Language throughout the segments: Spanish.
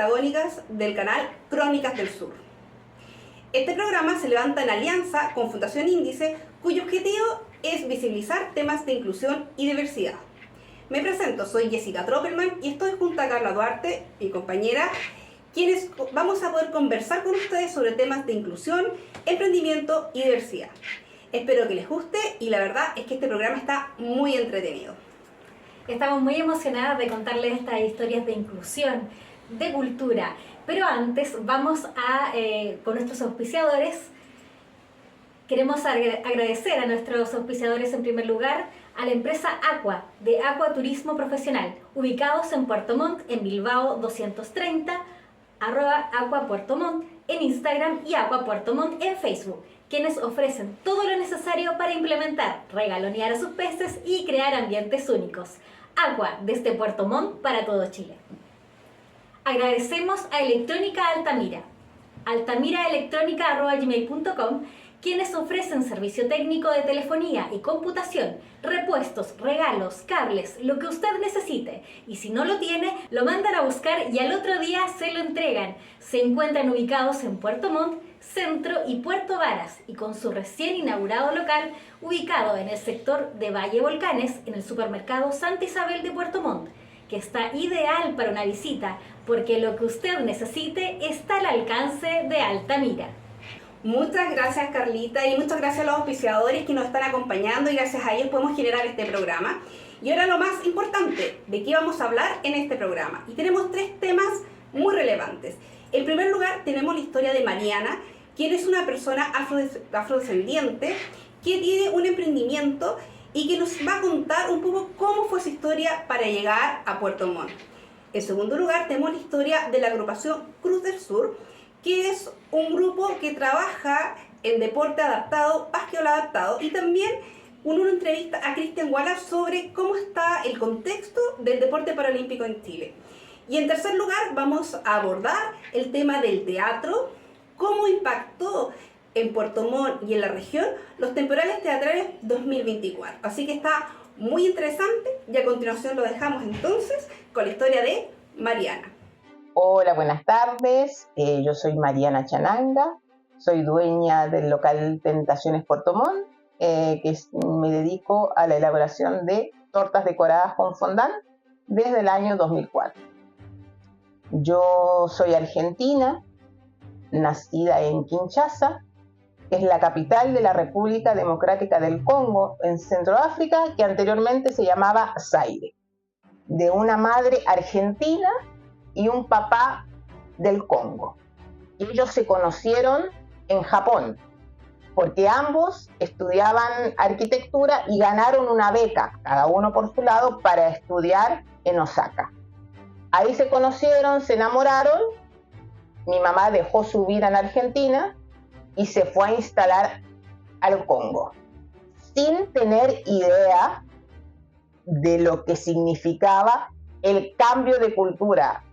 patagónicas del canal Crónicas del Sur. Este programa se levanta en alianza con Fundación Índice, cuyo objetivo es visibilizar temas de inclusión y diversidad. Me presento, soy Jessica Troppelman y estoy junto a Carla Duarte, mi compañera, quienes vamos a poder conversar con ustedes sobre temas de inclusión, emprendimiento y diversidad. Espero que les guste y la verdad es que este programa está muy entretenido. Estamos muy emocionadas de contarles estas historias de inclusión, de cultura, pero antes vamos a, con nuestros auspiciadores, queremos agradecer a nuestros auspiciadores en primer lugar, a la empresa Aqua, de Aqua Turismo Profesional, ubicados en Puerto Montt, en Bilbao 230, @Aqua Puerto Montt en Instagram y Aqua Puerto Montt en Facebook, quienes ofrecen todo lo necesario para implementar, regalonear a sus peces y crear ambientes únicos. Aqua, desde Puerto Montt para todo Chile. Agradecemos a Electrónica Altamira, altamiraelectronica@gmail.com, quienes ofrecen servicio técnico de telefonía y computación, repuestos, regalos, cables, lo que usted necesite. Y si no lo tiene, lo mandan a buscar y al otro día se lo entregan. Se encuentran ubicados en Puerto Montt, Centro y Puerto Varas, y con su recién inaugurado local, ubicado en el sector de Valle Volcanes, en el supermercado Santa Isabel de Puerto Montt, que está ideal para una visita, porque lo que usted necesite está al alcance de Altamira. Muchas gracias, Carlita, y muchas gracias a los auspiciadores que nos están acompañando, y gracias a ellos podemos generar este programa. Y ahora lo más importante, ¿de qué vamos a hablar en este programa? Y tenemos 3 temas muy relevantes. En primer lugar, tenemos la historia de Mariana, quien es una persona afrodescendiente que tiene un emprendimiento y que nos va a contar un poco cómo fue su historia para llegar a Puerto Montt. En segundo lugar, tenemos la historia de la agrupación Cruz del Sur, que es un grupo que trabaja en deporte adaptado, básquetbol adaptado, y también una entrevista a Cristian Wallace sobre cómo está el contexto del deporte paralímpico en Chile. Y en tercer lugar, vamos a abordar el tema del teatro, cómo impactó en Puerto Montt y en la región los temporales teatrales 2024. Así que está muy interesante, y a continuación lo dejamos entonces con la historia de Mariana. Hola, buenas tardes. Yo soy Mariana Chananga, soy dueña del local Tentaciones Puerto Montt, me dedico a la elaboración de tortas decoradas con fondant desde el año 2004. Yo soy argentina, nacida en Kinshasa, que es la capital de la República Democrática del Congo, en Centroáfrica, que anteriormente se llamaba Zaire, de una madre argentina y un papá del Congo. Ellos se conocieron en Japón, porque ambos estudiaban arquitectura y ganaron una beca, cada uno por su lado, para estudiar en Osaka. Ahí se conocieron, se enamoraron, mi mamá dejó su vida en Argentina y se fue a instalar al Congo, sin tener idea de lo que significaba el cambio de cultura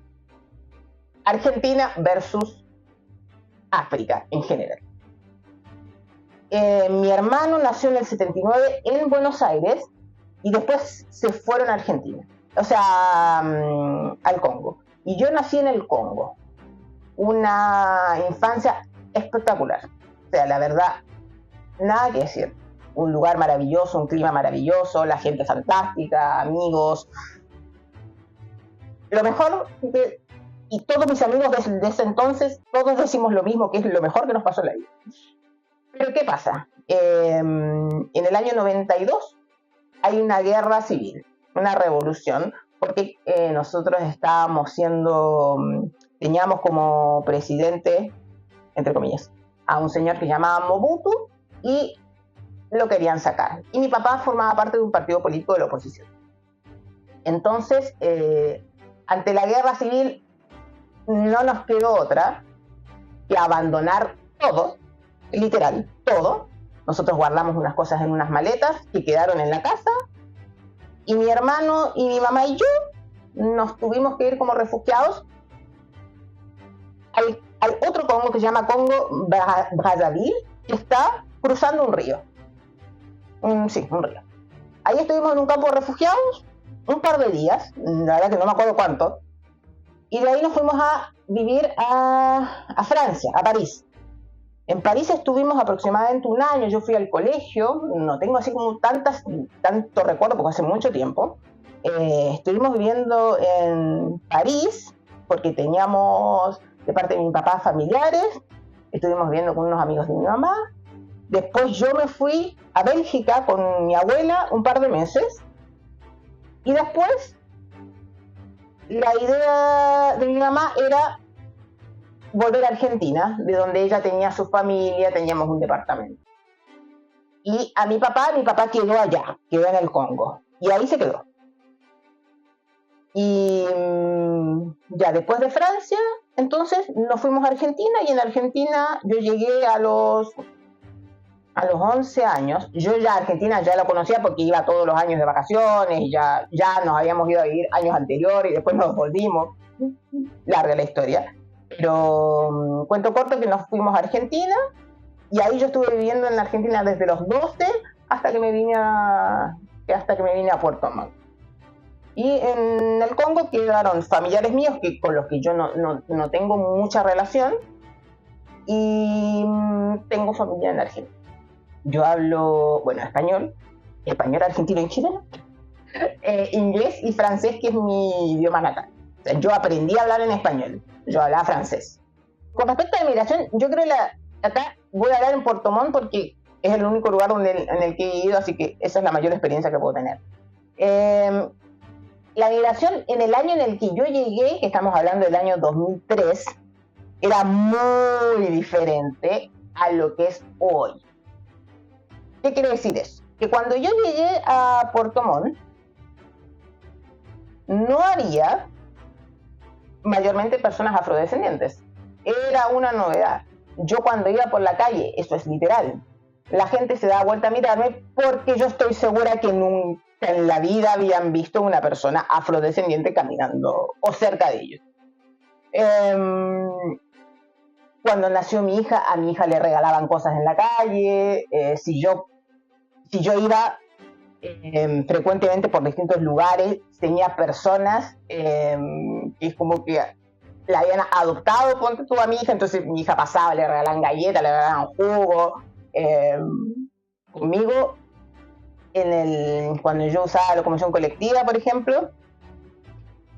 Argentina versus África en general. Mi hermano nació en el 79 en Buenos Aires y después se fueron a Argentina, al Congo. Y yo nací en el Congo. Una infancia espectacular. O sea, la verdad, nada que decir. Un lugar maravilloso, un clima maravilloso, la gente fantástica, amigos. Lo mejor y todos mis amigos de ese entonces, todos decimos lo mismo, que es lo mejor que nos pasó en la vida. Pero ¿qué pasa? En el año 92 hay una guerra civil, una revolución, porque nosotros teníamos como presidente, entre comillas, a un señor que se llamaba Mobutu y lo querían sacar. Y mi papá formaba parte de un partido político de la oposición. Entonces, ante la guerra civil, no nos quedó otra que abandonar todo, literal, todo. Nosotros guardamos unas cosas en unas maletas que quedaron en la casa y mi hermano y mi mamá y yo nos tuvimos que ir como refugiados al otro Congo que se llama Congo Brazzaville, que está cruzando un río. Sí, un río. Ahí estuvimos en un campo de refugiados un par de días, la verdad que no me acuerdo cuánto, Y de ahí nos fuimos a vivir a Francia, a París. En París estuvimos aproximadamente un año. Yo fui al colegio, no tengo así como tanto recuerdo porque hace mucho tiempo. Estuvimos viviendo en París porque teníamos de parte de mi papá familiares. Estuvimos viviendo con unos amigos de mi mamá. Después yo me fui a Bélgica con mi abuela un par de meses. Y después la idea de mi mamá era volver a Argentina, de donde ella tenía su familia, teníamos un departamento. Y a mi papá quedó allá, quedó en el Congo. Y ahí se quedó. Y ya después de Francia, entonces nos fuimos a Argentina, y en Argentina yo llegué a los 11 años. Yo ya Argentina ya la conocía porque iba todos los años de vacaciones, y ya nos habíamos ido a vivir años anteriores y después nos volvimos. Larga la historia. Pero cuento corto que nos fuimos a Argentina, y ahí yo estuve viviendo en Argentina desde los 12 hasta que me vine a Puerto Montt. Y en el Congo quedaron familiares míos con los que yo no tengo mucha relación, y tengo familia en Argentina. Yo hablo, español argentino y chileno, inglés y francés, que es mi idioma natal. O sea, yo aprendí a hablar en español, yo hablaba francés. Con respecto a la migración, yo creo acá voy a hablar en Puerto Montt porque es el único lugar en el que he ido, así que esa es la mayor experiencia que puedo tener. La migración en el año en el que yo llegué, que estamos hablando del año 2003, era muy diferente a lo que es hoy. ¿Qué quiere decir eso? Que cuando yo llegué a Puerto Montt, no había mayormente personas afrodescendientes. Era una novedad. Yo cuando iba por la calle, eso es literal, la gente se daba vuelta a mirarme porque yo estoy segura que nunca en la vida habían visto una persona afrodescendiente caminando o cerca de ellos. Cuando nació mi hija, a mi hija le regalaban cosas en la calle. Si yo iba frecuentemente por distintos lugares, tenía personas que es como que la habían adoptado, ponte tú, a mi hija, entonces mi hija pasaba, le regalaban galletas, le regalaban jugo. Conmigo, cuando yo usaba locomoción colectiva, por ejemplo,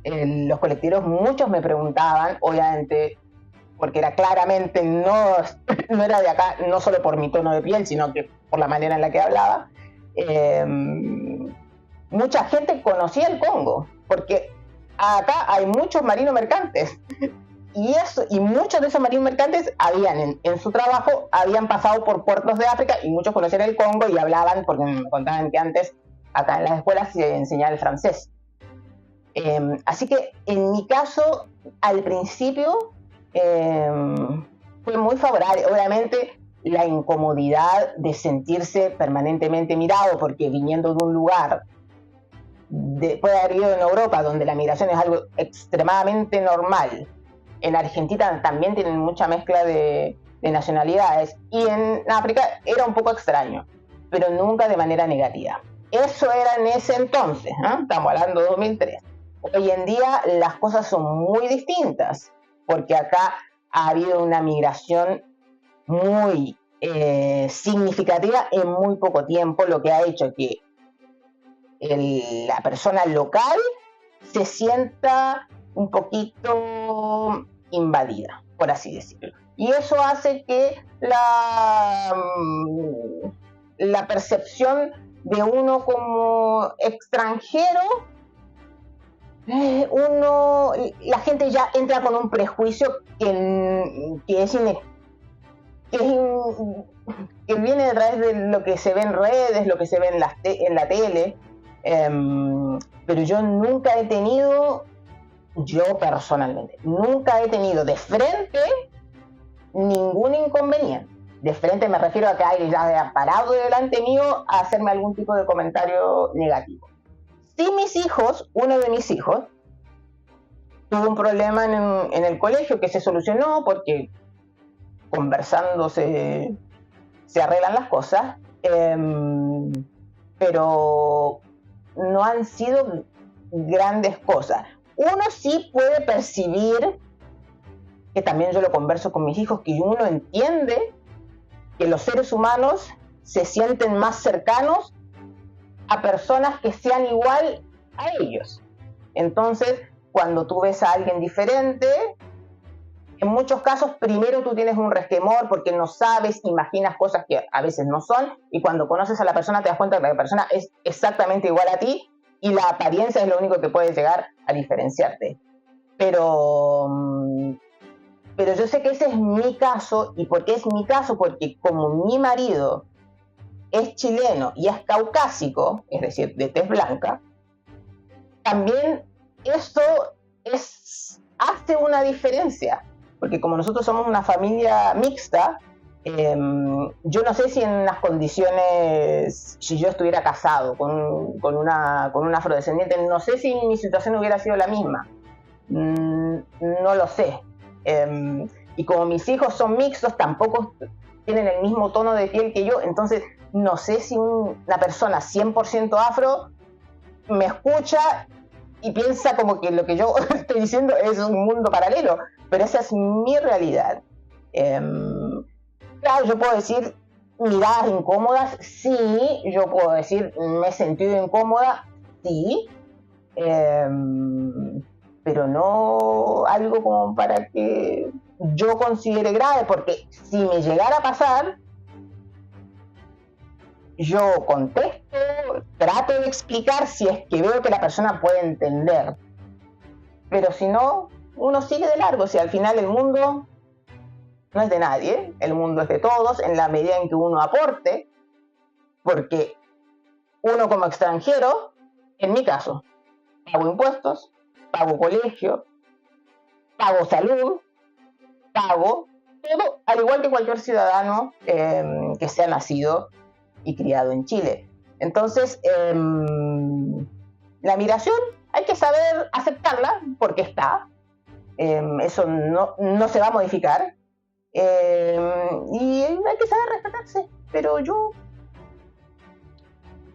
los colectiveros, muchos me preguntaban, obviamente, porque era claramente no era de acá, no solo por mi tono de piel, sino que por la manera en la que hablaba. Mucha gente conocía el Congo, porque acá hay muchos marinos mercantes, y muchos de esos marinos mercantes en su trabajo habían pasado por puertos de África, y muchos conocían el Congo y hablaban, porque me contaban que antes acá en las escuelas se enseñaba el francés. Así que en mi caso, al principio, fue muy favorable. Obviamente la incomodidad de sentirse permanentemente mirado, porque viniendo de un lugar, después de haber vivido en Europa, donde la migración es algo extremadamente normal, en Argentina también tienen mucha mezcla de nacionalidades, y en África era un poco extraño, pero nunca de manera negativa. Eso era en ese entonces, ¿eh? Estamos hablando de 2003. Hoy en día las cosas son muy distintas, porque acá ha habido una migración muy significativa en muy poco tiempo, lo que ha hecho que la persona local se sienta un poquito invadida, por así decirlo. Y eso hace que la percepción de uno como extranjero, la gente ya entra con un prejuicio que viene a través de lo que se ve en redes, lo que se ve en la tele. Pero yo nunca he tenido, yo personalmente, nunca he tenido de frente ningún inconveniente. De frente me refiero a que alguien ya haya parado delante mío a hacerme algún tipo de comentario negativo. Sí, uno de mis hijos, tuvo un problema en el colegio que se solucionó porque conversando se arreglan las cosas, pero no han sido grandes cosas. uno sí puede percibir, que también yo lo converso con mis hijos, que uno entiende que los seres humanos se sienten más cercanos a personas que sean igual a ellos. Entonces, cuando tú ves a alguien diferente, en muchos casos primero tú tienes un resquemor porque no sabes, imaginas cosas que a veces no son, y cuando conoces a la persona te das cuenta que la persona es exactamente igual a ti y la apariencia es lo único que puede llegar a diferenciarte. Pero yo sé que ese es mi caso. ¿Y por qué es mi caso? Porque como mi marido es chileno y es caucásico, es decir, de tez blanca, también eso hace una diferencia. Porque como nosotros somos una familia mixta, yo no sé si en las condiciones, si yo estuviera casado con un afrodescendiente, no sé si mi situación hubiera sido la misma. No lo sé. Y como mis hijos son mixtos, tampoco tienen el mismo tono de piel que yo, entonces no sé si una persona 100% afro me escucha y piensa como que lo que yo estoy diciendo es un mundo paralelo, pero esa es mi realidad. Claro, yo puedo decir miradas incómodas, sí, yo puedo decir me he sentido incómoda, sí, pero no algo como para que yo considere grave, porque si me llegara a pasar, yo contesto, trato de explicar si es que veo que la persona puede entender, pero si no, uno sigue de largo. Si al final el mundo no es de nadie, el mundo es de todos en la medida en que uno aporte, porque uno como extranjero, en mi caso, pago impuestos, pago colegio, pago salud, pago todo, al igual que cualquier ciudadano que sea nacido y criado en Chile. Entonces, la migración hay que saber aceptarla porque está. Eso no se va a modificar. Y hay que saber respetarse. Pero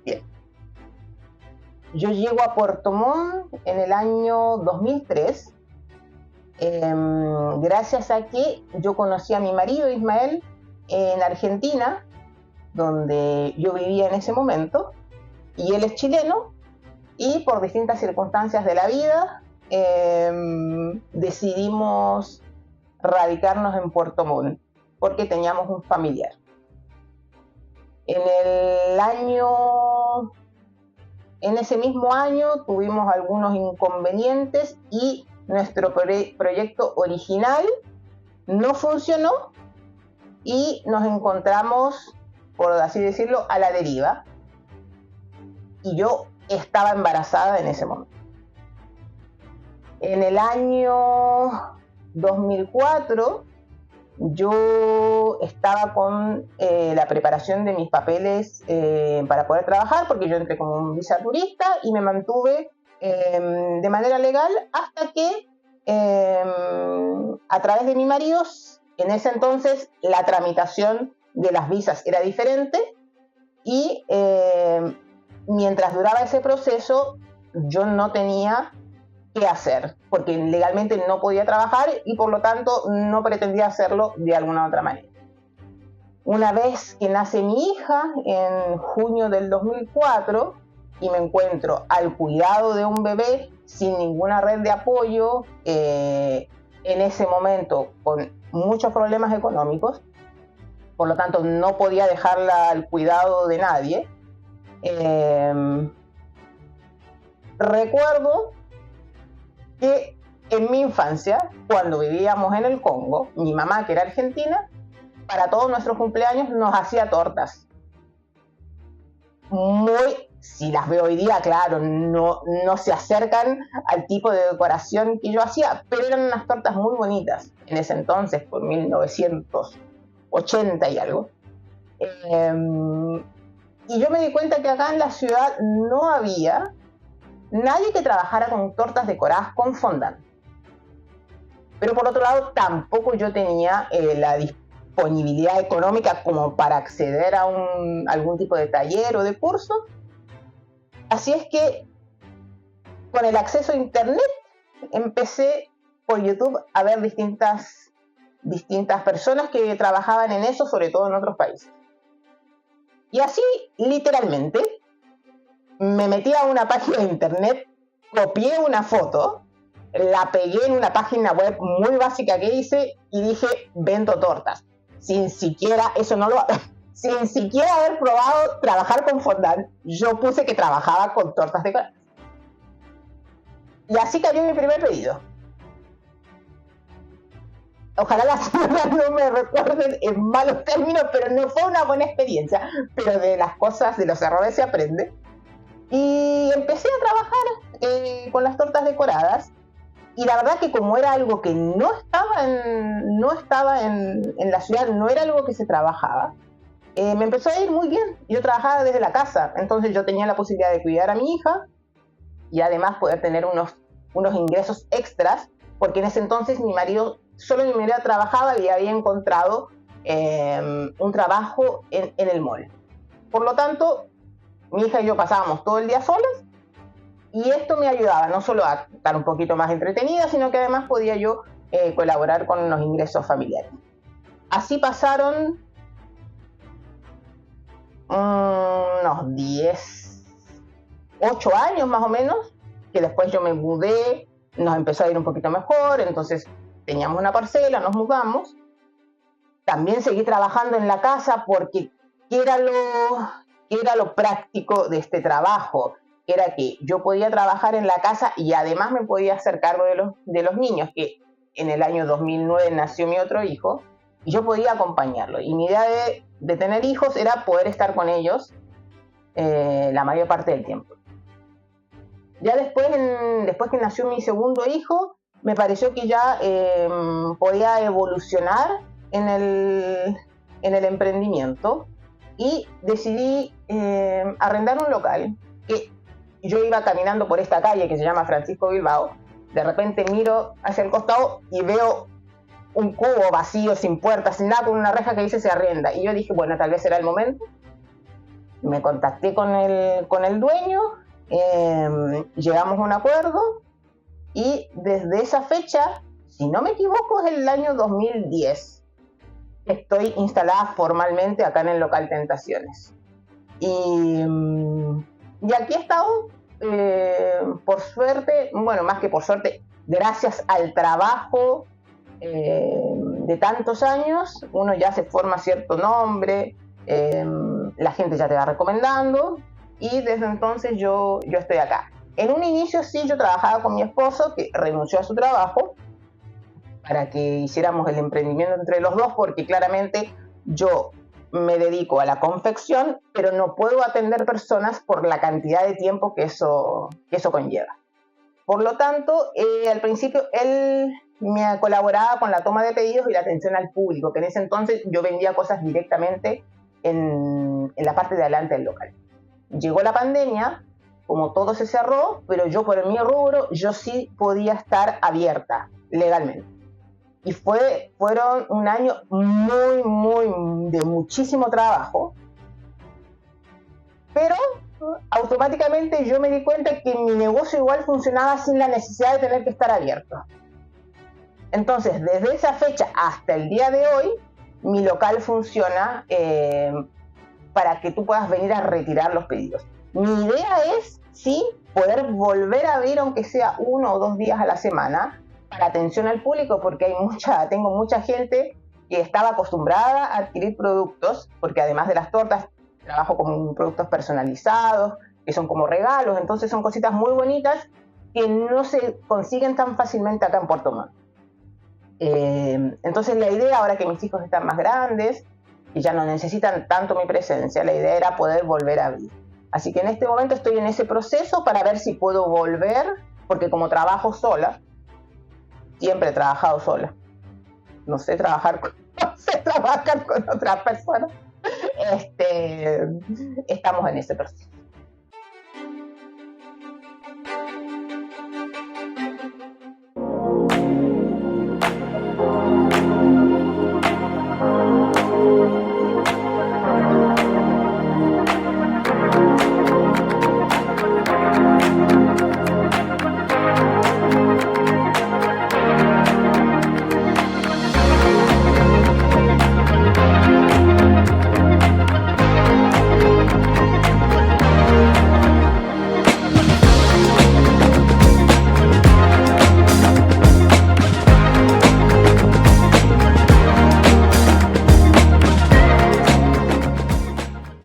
bien. Yo llego a Puerto Montt en el año 2003, gracias a que yo conocí a mi marido Ismael en Argentina, donde yo vivía en ese momento, y él es chileno, y por distintas circunstancias de la vida decidimos radicarnos en Puerto Montt porque teníamos un familiar. En ese mismo año tuvimos algunos inconvenientes y nuestro proyecto original no funcionó y nos encontramos, por así decirlo, a la deriva. Y yo estaba embarazada en ese momento. En el año 2004 yo estaba con la preparación de mis papeles para poder trabajar, porque yo entré como un visa turista y me mantuve de manera legal hasta que a través de mi marido, en ese entonces la tramitación de las visas era diferente y mientras duraba ese proceso yo no tenía qué hacer, porque legalmente no podía trabajar y por lo tanto no pretendía hacerlo de alguna otra manera. Una vez que nace mi hija en junio del 2004 y me encuentro al cuidado de un bebé sin ninguna red de apoyo, en ese momento con muchos problemas económicos, por lo tanto no podía dejarla al cuidado de nadie, recuerdo que en mi infancia, cuando vivíamos en el Congo, mi mamá, que era argentina, para todos nuestros cumpleaños nos hacía tortas. Si las veo hoy día, claro, no se acercan al tipo de decoración que yo hacía, pero eran unas tortas muy bonitas en ese entonces, por 1980 y algo. Y yo me di cuenta que acá en la ciudad no había nadie que trabajara con tortas decoradas con fondant. Pero por otro lado, tampoco yo tenía la disponibilidad económica como para acceder a algún tipo de taller o de curso. Así es que con el acceso a internet empecé por YouTube a ver distintas personas que trabajaban en eso, sobre todo en otros países. Y así, literalmente, me metí a una página de internet, copié una foto, la pegué en una página web muy básica que hice y dije, vendo tortas. Sin siquiera haber probado trabajar con fondant, yo puse que trabajaba con tortas decoradas. Y así cayó mi primer pedido. Ojalá las señoras no me recuerden en malos términos, pero no fue una buena experiencia. Pero de las cosas, de los errores se aprende. Y empecé a trabajar con las tortas decoradas. Y la verdad que como era algo que no estaba en la ciudad, no era algo que se trabajaba, me empezó a ir muy bien. Yo trabajaba desde la casa, entonces yo tenía la posibilidad de cuidar a mi hija y además poder tener unos ingresos extras, porque en ese entonces solo mi marido trabajaba y había encontrado un trabajo en el mall. Por lo tanto, mi hija y yo pasábamos todo el día solas y esto me ayudaba no solo a estar un poquito más entretenida, sino que además podía yo colaborar con los ingresos familiares. Así pasaron unos 8 años más o menos, que después yo me mudé, nos empezó a ir un poquito mejor, entonces teníamos una parcela, nos mudamos. También seguí trabajando en la casa porque ¿qué era lo práctico de este trabajo? Era que yo podía trabajar en la casa y además me podía hacer cargo de los niños, que en el año 2009 nació mi otro hijo, y yo podía acompañarlo. Y mi idea de tener hijos era poder estar con ellos la mayor parte del tiempo. Ya después que nació mi segundo hijo, me pareció que ya podía evolucionar en el emprendimiento y decidí arrendar un local. Que yo iba caminando por esta calle que se llama Francisco Bilbao, de repente miro hacia el costado y veo un cubo vacío, sin puertas, sin nada, con una reja que dice se arrienda. Y yo dije, bueno, tal vez será el momento. Me contacté con el dueño, llegamos a un acuerdo y desde esa fecha, si no me equivoco, es el año 2010, estoy instalada formalmente acá en el local Tentaciones. Y aquí he estado, por suerte, bueno, más que por suerte, gracias al trabajo de tantos años, uno ya se forma cierto nombre, la gente ya te va recomendando y desde entonces yo estoy acá. En un inicio sí, yo trabajaba con mi esposo, que renunció a su trabajo para que hiciéramos el emprendimiento entre los dos, porque claramente yo me dedico a la confección, pero no puedo atender personas por la cantidad de tiempo que eso conlleva. Por lo tanto, al principio él me colaboraba con la toma de pedidos y la atención al público, que en ese entonces yo vendía cosas directamente en la parte de adelante del local. Llegó la pandemia, como todo se cerró, pero yo por mi rubro, yo sí podía estar abierta legalmente. Y fueron un año muy de muchísimo trabajo, pero automáticamente yo me di cuenta que mi negocio igual funcionaba sin la necesidad de tener que estar abierto. Entonces, desde esa fecha hasta el día de hoy, mi local funciona para que tú puedas venir a retirar los pedidos. Mi idea es, sí, poder volver a abrir, aunque sea 1 o 2 días a la semana, para atención al público, porque tengo mucha gente que estaba acostumbrada a adquirir productos, porque además de las tortas, trabajo con productos personalizados, que son como regalos, entonces son cositas muy bonitas que no se consiguen tan fácilmente acá en Puerto Montt. Entonces la idea, ahora que mis hijos están más grandes y ya no necesitan tanto mi presencia, la idea era poder volver a abrir. Así que en este momento estoy en ese proceso para ver si puedo volver, porque como trabajo sola, siempre he trabajado sola, no sé trabajar con otras personas, estamos en ese proceso.